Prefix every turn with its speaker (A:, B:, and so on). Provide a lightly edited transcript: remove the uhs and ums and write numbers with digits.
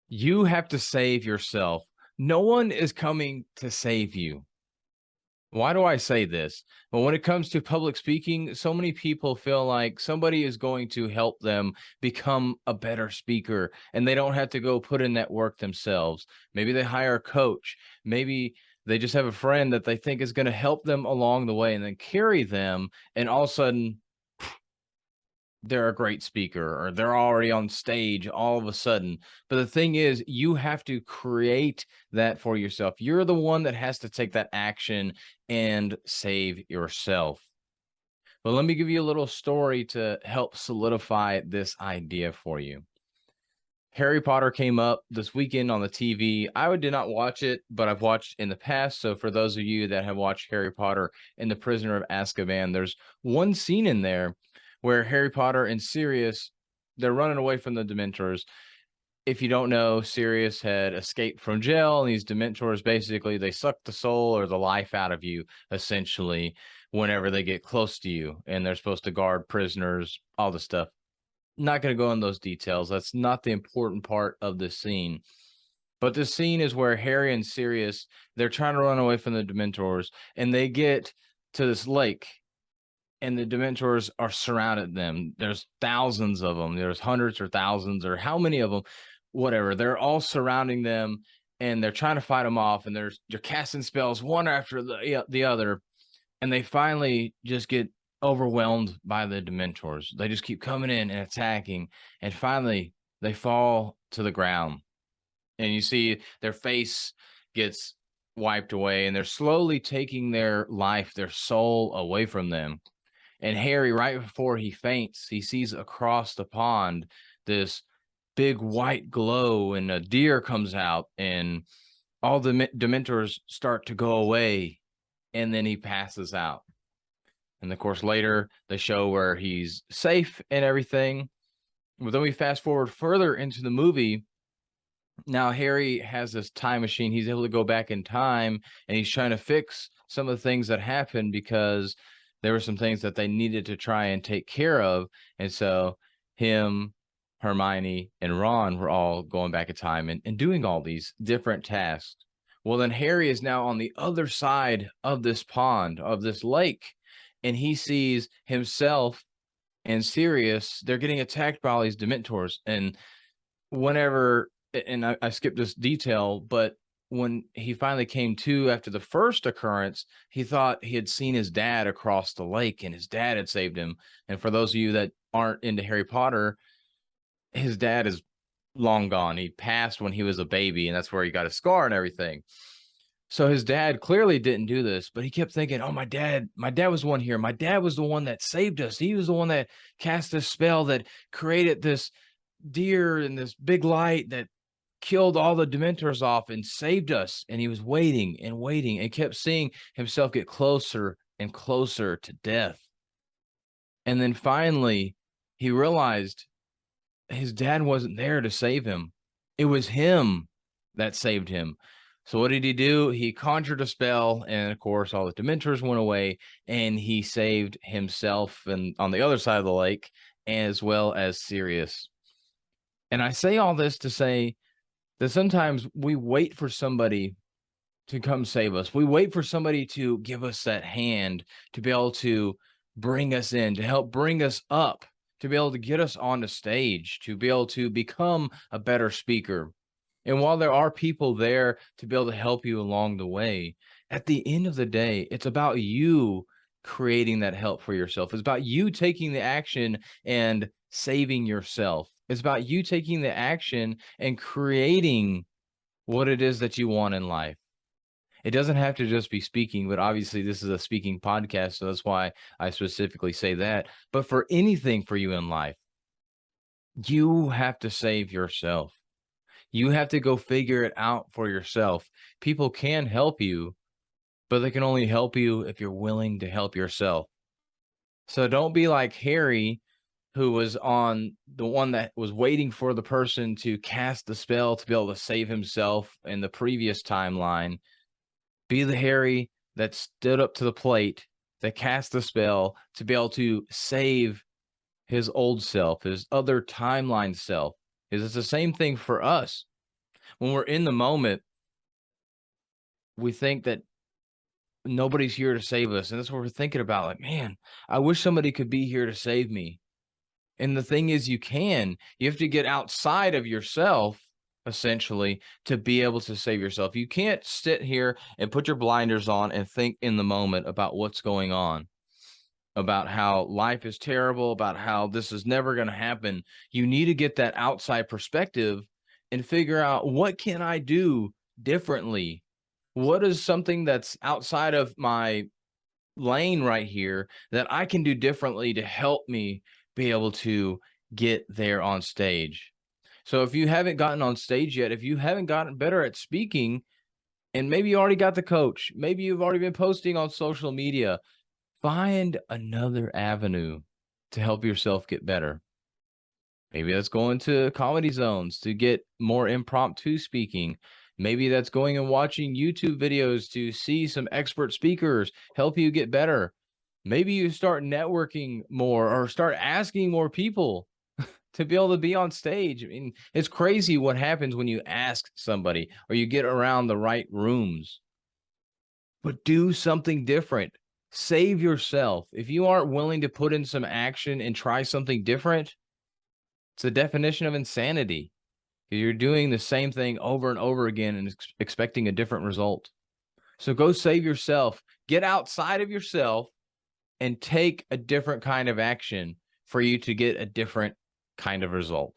A: You have to save yourself. No one is coming to save you. Why do I say this? Well, when it comes to public speaking, so many people feel like somebody is going to help them become a better speaker and they don't have to go put in that work themselves. Maybe they hire a coach. Maybe they just have a friend that they think is going to help them along the way and then carry them. And all of a sudden, they're a great speaker or they're already on stage all of a sudden. But the thing is, you have to create that for yourself. You're the one that has to take that action and save yourself. But let me give you a little story to help solidify this idea for you. Harry Potter came up this weekend on the TV. Did not watch it, but I've watched in the past. So for those of you that have watched Harry Potter and the Prisoner of Azkaban, there's one scene in there where Harry Potter and Sirius, they're running away from the Dementors. If you don't know, Sirius had escaped from jail, and these Dementors basically they suck the soul or the life out of you essentially whenever they get close to you, and they're supposed to guard prisoners, all the stuff. Not going to go in those details. That's not the important part of the scene. But the scene is where Harry and Sirius, they're trying to run away from the Dementors, and they get to this lake, and the Dementors are surrounded them. There's thousands of them. There's hundreds or thousands or how many of them, whatever. They're all surrounding them, and they're trying to fight them off. And they're casting spells one after the other, and they finally just get overwhelmed by the Dementors. They just keep coming in and attacking, and finally they fall to the ground. And you see their face gets wiped away, and they're slowly taking their life, their soul away from them. And Harry, right before he faints, he sees across the pond this big white glow, and a deer comes out, and all the Dementors start to go away, and then he passes out. And of course, later they show where he's safe and everything. But then we fast forward further into the movie. Now Harry has this time machine. He's able to go back in time, and he's trying to fix some of the things that happened because there were some things that they needed to try and take care of. And so him, Hermione, and Ron were all going back in time and doing all these different tasks. Well, then Harry is now on the other side of this pond, of this lake, and he sees himself and Sirius. They're getting attacked by all these Dementors. And whenever and I skipped this detail, but when he finally came to after the first occurrence, he thought he had seen his dad across the lake and his dad had saved him. And for those of you that aren't into Harry Potter, his dad is long gone. He passed when he was a baby, and that's where he got a scar and everything. So his dad clearly didn't do this, but he kept thinking, "Oh, my dad was the one here. My dad was the one that saved us. He was the one that cast this spell that created this deer and this big light that killed all the Dementors off and saved us." And he was waiting and waiting and kept seeing himself get closer and closer to death. And then finally, he realized his dad wasn't there to save him. It was him that saved him. So what did he do? He conjured a spell, and of course, all the Dementors went away, and he saved himself and on the other side of the lake, as well as Sirius. And I say all this to say that sometimes we wait for somebody to come save us. We wait for somebody to give us that hand to be able to bring us in, to help bring us up, to be able to get us on the stage, to be able to become a better speaker. And while there are people there to be able to help you along the way, at the end of the day, it's about you creating that help for yourself. It's about you taking the action and saving yourself. It's about you taking the action and creating what it is that you want in life. It doesn't have to just be speaking, but obviously this is a speaking podcast, so that's why I specifically say that. But for anything for you in life, you have to save yourself. You have to go figure it out for yourself. People can help you, but they can only help you if you're willing to help yourself. So don't be like Harry, who was on the one that was waiting for the person to cast the spell to be able to save himself in the previous timeline. Be the Harry that stood up to the plate, that cast the spell to be able to save his old self, his other timeline self. Is it's the same thing for us. When we're in the moment, we think that nobody's here to save us. And that's what we're thinking about. Like, man, I wish somebody could be here to save me. And the thing is, you have to get outside of yourself, essentially, to be able to save yourself. You can't sit here and put your blinders on and think in the moment about what's going on, about how life is terrible, about how this is never going to happen. You need to get that outside perspective and figure out, what can I do differently? What is something that's outside of my lane right here that I can do differently to help me be able to get there on stage? So if you haven't gotten on stage yet, if you haven't gotten better at speaking, and maybe you already got the coach, maybe you've already been posting on social media, find another avenue to help yourself get better. Maybe that's going to comedy zones to get more impromptu speaking. Maybe that's going and watching YouTube videos to see some expert speakers help you get better. Maybe you start networking more or start asking more people to be able to be on stage. I mean, it's crazy what happens when you ask somebody or you get around the right rooms. But do something different. Save yourself. If you aren't willing to put in some action and try something different, it's the definition of insanity. You're doing the same thing over and over again and expecting a different result. So go save yourself. Get outside of yourself and take a different kind of action for you to get a different kind of result.